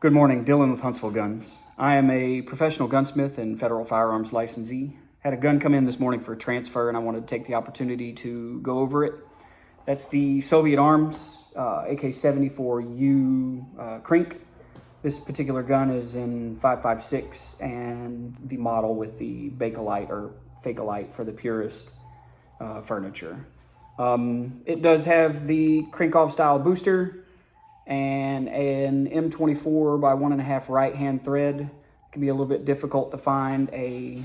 Good morning, Dylan with Huntsville Guns. I am a professional gunsmith and federal firearms licensee. Had a gun come in this morning for a transfer and I wanted to take the opportunity to go over it. That's the Soviet Arms AK-74U Krink. This particular gun is in 5.56 and the model with the Bakelite or Bakelite for the purist furniture. It does have the Krinkov style booster and an M24 by 1.5 right-hand thread. It can be a little bit difficult to find a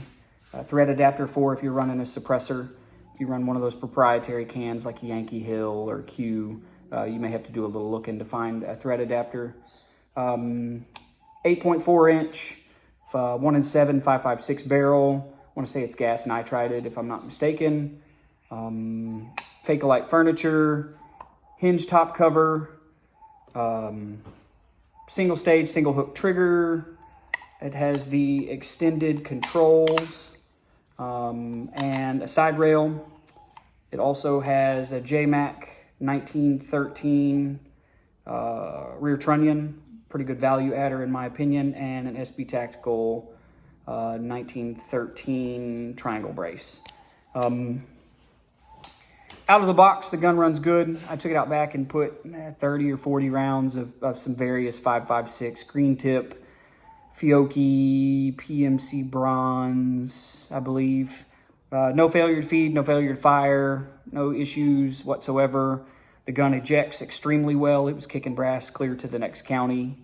thread adapter for if you're running a suppressor. If you run one of those proprietary cans like Yankee Hill or Q, you may have to do a little looking to find a thread adapter. 8.4 inch, 1-in-7, 5.56 barrel. I want to say it's gas nitrided if I'm not mistaken. Bakelite furniture, hinge top cover, single stage, single hook trigger. It has the extended controls and a side rail. It also has a JMac 1913 rear trunnion, pretty good value adder in my opinion, and an SB Tactical 1913 triangle brace. Out of the box, the gun runs good. I took it out back and put 30 or 40 rounds of some various 5.56 green tip, Fiocchi, PMC bronze, I believe. No failure to feed, no failure to fire, no issues whatsoever. The gun ejects extremely well. It was kicking brass clear to the next county.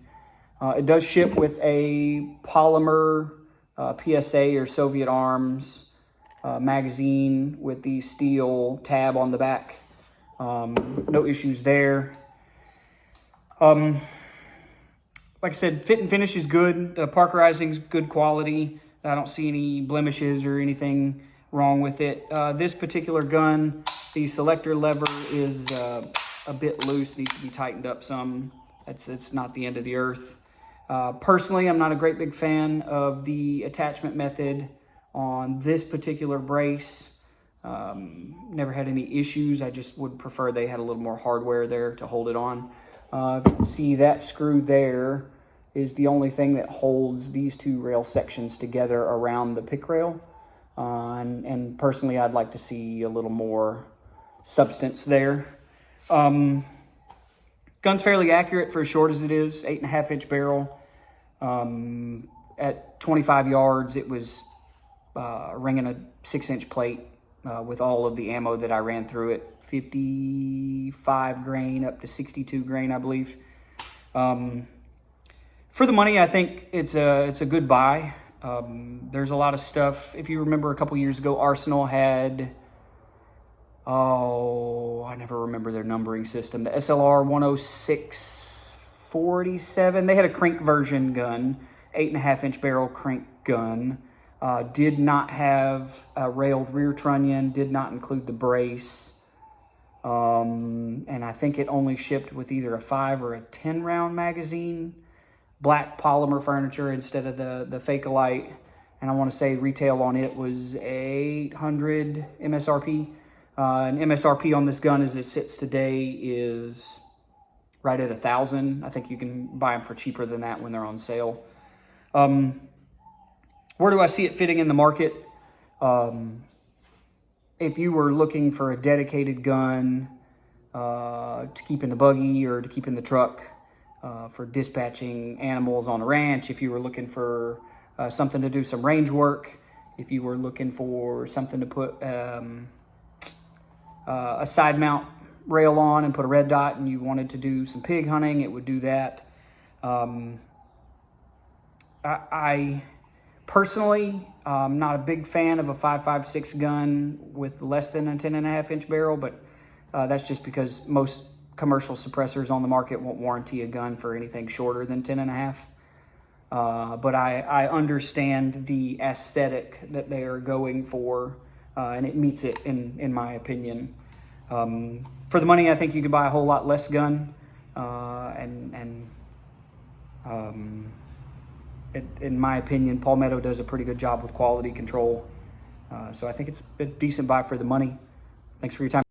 It does ship with a polymer PSA or Soviet Arms magazine with the steel tab on the back. No issues there. Like I said, fit and finish is good. The Parkerizing is good quality. I don't see any blemishes or anything wrong with it. This particular gun, the selector lever is a bit loose, needs to be tightened up some. It's not the end of the earth. Personally, I'm not a great big fan of the attachment method on this particular brace. Never had any issues. I just would prefer they had a little more hardware there to hold it on. You can see that screw there is the only thing that holds these two rail sections together around the pick rail. And personally, I'd like to see a little more substance there. Gun's fairly accurate for as short as it is, 8.5 inch barrel. At 25 yards, it was ringing a 6-inch plate with all of the ammo that I ran through it, 55 grain up to 62 grain, I believe. For the money, I think it's a good buy. There's a lot of stuff. If you remember a couple years ago, Arsenal had, I never remember their numbering system, the SLR 10647. They had a Krink version gun, 8.5 inch barrel Krink gun. Did not have a railed rear trunnion, did not include the brace. And I think it only shipped with either a 5 or a 10 round magazine. Black polymer furniture instead of the Bakelite. And I want to say retail on it was $800 MSRP. And MSRP on this gun as it sits today is right at $1,000. I think you can buy them for cheaper than that when they're on sale. Where do I see it fitting in the market? If you were looking for a dedicated gun to keep in the buggy or to keep in the truck for dispatching animals on a ranch, if you were looking for something to do some range work, if you were looking for something to put a side mount rail on and put a red dot and you wanted to do some pig hunting, it would do that. I personally, I'm not a big fan of a 5.56 gun with less than a 10.5 inch barrel, but that's just because most commercial suppressors on the market won't warranty a gun for anything shorter than 10.5. But I understand the aesthetic that they are going for, and it meets it in my opinion. For the money, I think you could buy a whole lot less gun, in my opinion, Palmetto does a pretty good job with quality control. So I think it's a decent buy for the money. Thanks for your time.